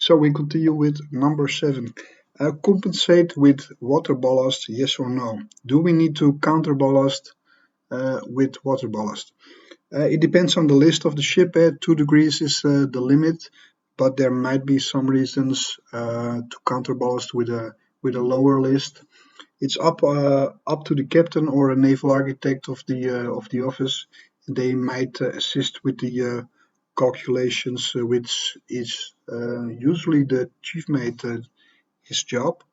So we continue with number 7. Compensate with water ballast, yes or no? Do we need to counter ballast with water ballast? It depends on the list of the ship. 2 degrees is the limit, but there might be some reasons to counter ballast with a lower list. It's up to the captain or a naval architect of the office. They might assist with the calculations, which is usually the chief mate his job.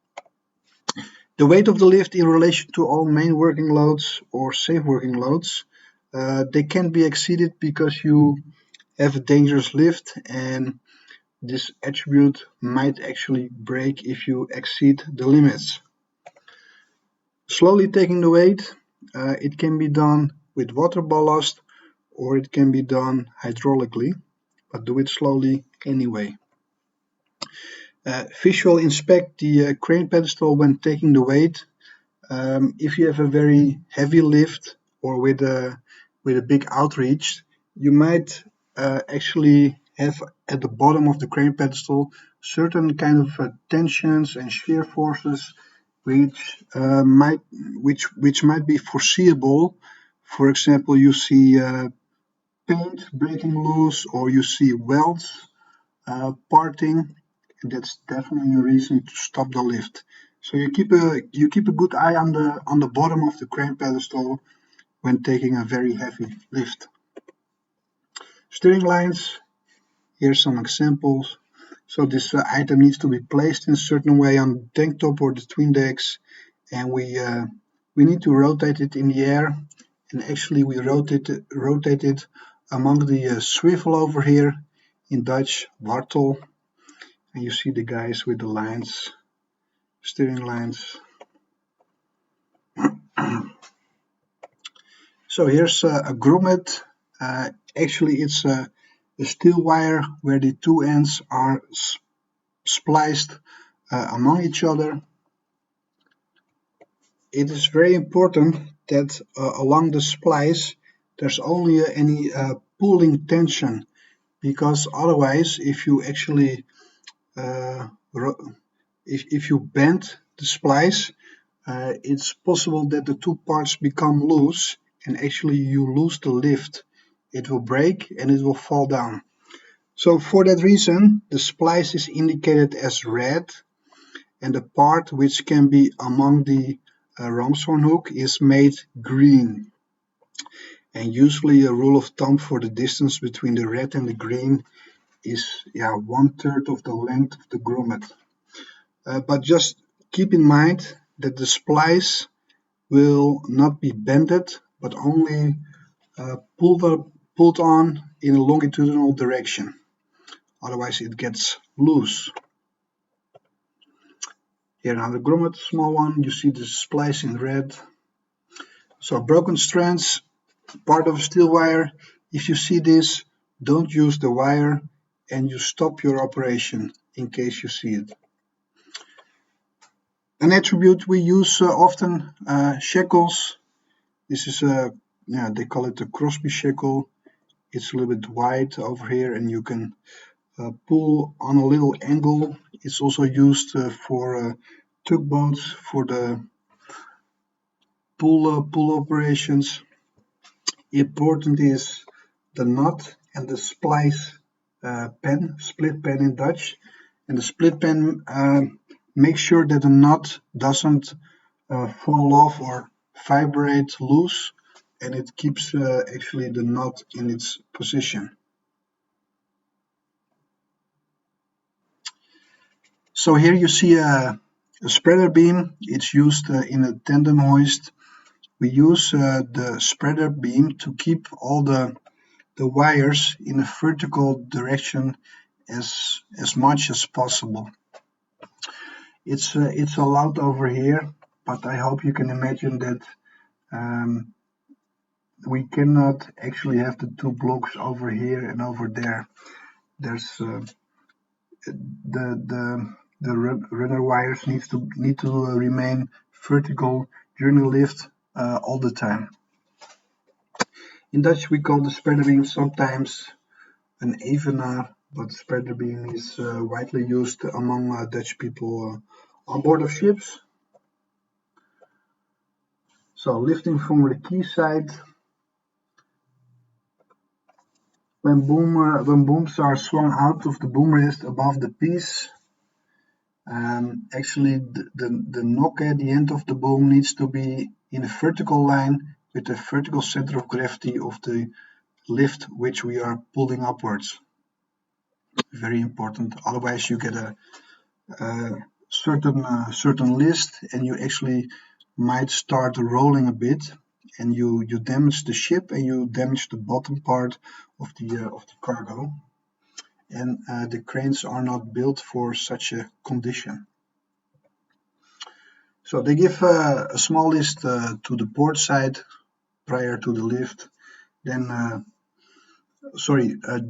The weight of the lift in relation to all main working loads or safe working loads, they can be exceeded because you have a dangerous lift, and this attribute might actually break if you exceed the limits. Slowly taking the weight, it can be done with water ballast or it can be done hydraulically, but do it slowly anyway. Visual inspect the crane pedestal when taking the weight. If you have a very heavy lift or with a big outreach, you might actually have at the bottom of the crane pedestal certain kind of tensions and shear forces which might be foreseeable. For example, you see paint breaking loose or you see welds parting, and that's definitely a reason to stop the lift. So you keep a good eye on the bottom of the crane pedestal when taking a very heavy lift. Steering lines, here's some examples. So this item needs to be placed in a certain way on the tank top or the twin decks, and we need to rotate it in the air, and actually we rotate it among the swivel over here, in Dutch wartel, and you see the guys with the lines, steering lines. So here's a grommet. Actually it's a steel wire where the two ends are spliced among each other. It is very important that along the splice there's only any pulling tension, because otherwise if you actually if you bend the splice, it's possible that the two parts become loose and actually you lose the lift. It will break and it will fall down. So for that reason the splice is indicated as red, and the part which can be among the ramshorn hook is made green. And usually a rule of thumb for the distance between the red and the green is 1/3 of the length of the grommet. But just keep in mind that the splice will not be bended, but only pulled on in a longitudinal direction. Otherwise it gets loose. Here another grommet, small one. You see the splice in red. So broken strands, part of a steel wire. If you see this, don't use the wire and you stop your operation in case you see it. An attribute we use often, shackles. This is they call it the Crosby shackle. It's a little bit wide over here and you can pull on a little angle. It's also used for tugboats for the pull operations. Important is the knot and the splice pen, split pen in Dutch. And the split pen makes sure that the knot doesn't fall off or vibrate loose, and it keeps actually the knot in its position. So here you see a spreader beam. It's used in a tandem hoist. We use the spreader beam to keep all the wires in a vertical direction as much as possible. It's allowed over here, but I hope you can imagine that we cannot actually have the two blocks over here and over there. There's the runner wires need to remain vertical during the lift all the time. In Dutch we call the spreader beam sometimes an evenaar but spreader beam is widely used among Dutch people on board of ships. So lifting from the quayside. When booms are swung out of the boom rest above the piece, actually the knock at the end of the boom needs to be in a vertical line with the vertical center of gravity of the lift which we are pulling upwards. Very important. Otherwise, you get a certain list, and you actually might start rolling a bit, and you damage the ship and you damage the bottom part of the cargo. And the cranes are not built for such a condition. So they give a small list to the port side prior to the lift. Then,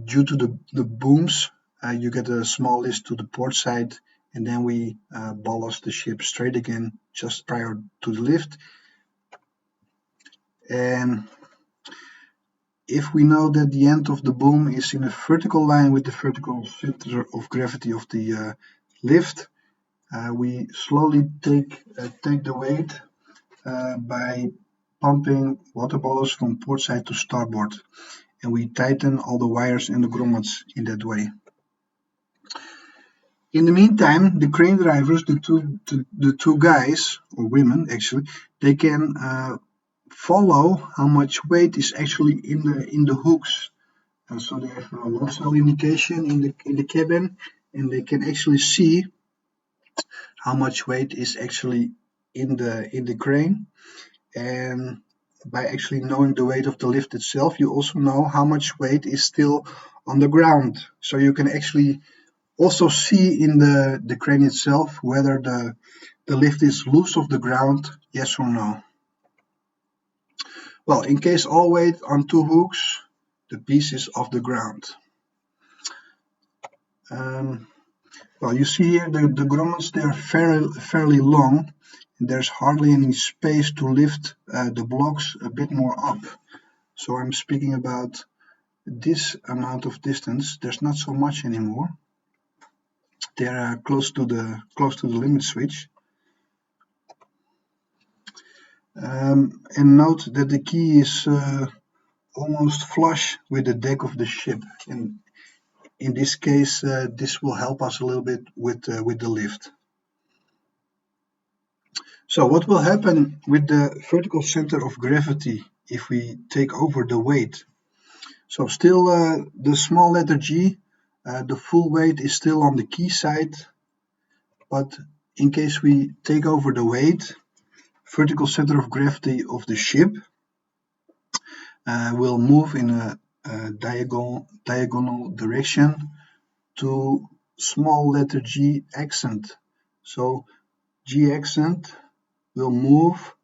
due to the booms, you get a small list to the port side, and then we ballast the ship straight again just prior to the lift. And if we know that the end of the boom is in a vertical line with the vertical center of gravity of the lift, we slowly take the weight by pumping water bottles from port side to starboard, and we tighten all the wires and the grommets in that way. In the meantime, the crane drivers, the two guys or women actually, they can follow how much weight is actually in the hooks. And so they have a load cell indication in the cabin, and they can actually see how much weight is actually in the crane. And by actually knowing the weight of the lift itself, you also know how much weight is still on the ground. So you can actually also see in the crane itself whether the lift is loose off the ground, yes or no. Well, in case all weight on two hooks, the piece is off the ground. Well, you see here the grommets, they are fairly long, and there's hardly any space to lift the blocks a bit more up. So I'm speaking about this amount of distance. There's not so much anymore. They're close to the limit switch. And note that the key is almost flush with the deck of the ship. And in this case, this will help us a little bit with the lift. So what will happen with the vertical center of gravity if we take over the weight? So still the small letter G, the full weight is still on the key side, but in case we take over the weight, vertical center of gravity of the ship will move in a diagonal direction to small letter G accent. So G accent will move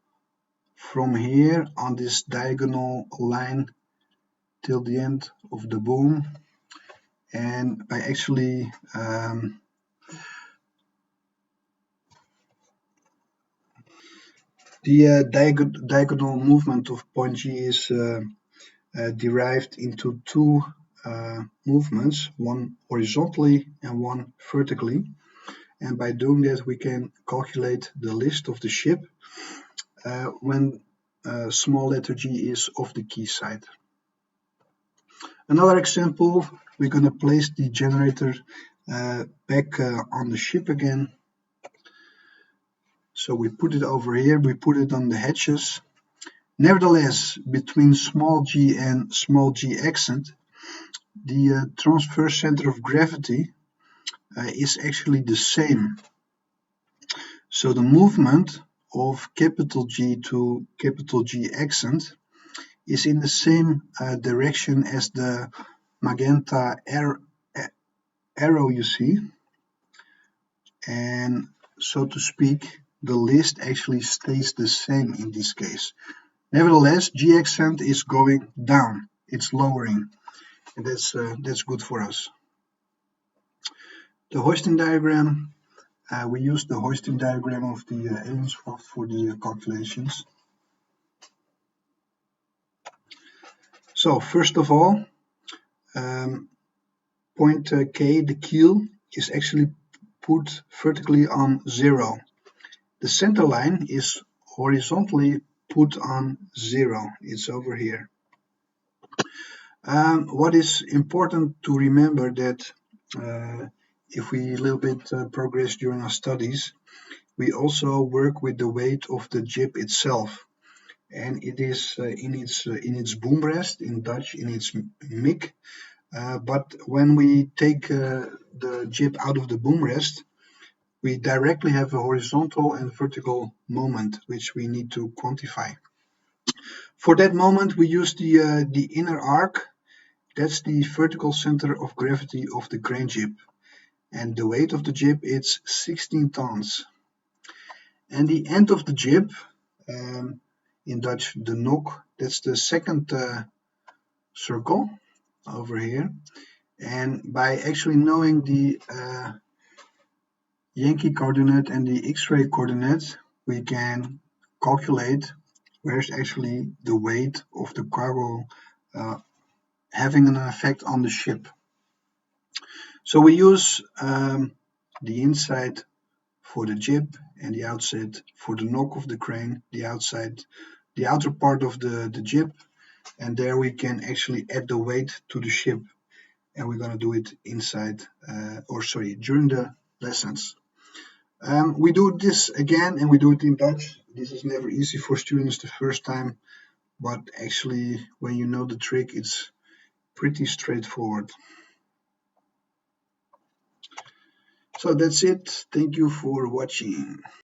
from here on this diagonal line till the end of the boom, and by actually the diagonal movement of point G is derived into two movements, one horizontally and one vertically. And by doing that, we can calculate the list of the ship when small letter G is off the key side. Another example, we're going to place the generator back on the ship again. So we put it over here, we put it on the hatches. Nevertheless, between small g and small g accent, the transverse center of gravity is actually the same. So the movement of capital G to capital G accent is in the same direction as the magenta arrow you see. And so to speak, the list actually stays the same in this case. Nevertheless, G accent is going down, it's lowering, and that's good for us. The hoisting diagram, we use the hoisting diagram of the Alienscroft for the calculations. So first of all, point K, the keel, is actually put vertically on 0. The center line is horizontally put on 0. It's over here. What is important to remember that if we a little bit progress during our studies, we also work with the weight of the jib itself, and it is in its boom rest, in Dutch in its mick. But when we take the jib out of the boom rest, we directly have a horizontal and vertical moment, which we need to quantify. For that moment, we use the inner arc. That's the vertical center of gravity of the crane jib. And the weight of the jib is 16 tons. And the end of the jib, in Dutch the nok, that's the second circle over here. And by actually knowing the Yankee coordinate and the X-ray coordinate, we can calculate where's actually the weight of the cargo having an effect on the ship. So we use the inside for the jib and the outside for the nok of the crane, the outer part of the jib, and there we can actually add the weight to the ship, and we're going to do it during the lessons. We do this again, and we do it in Dutch. This is never easy for students the first time, but actually when you know the trick, it's pretty straightforward. So that's it. Thank you for watching.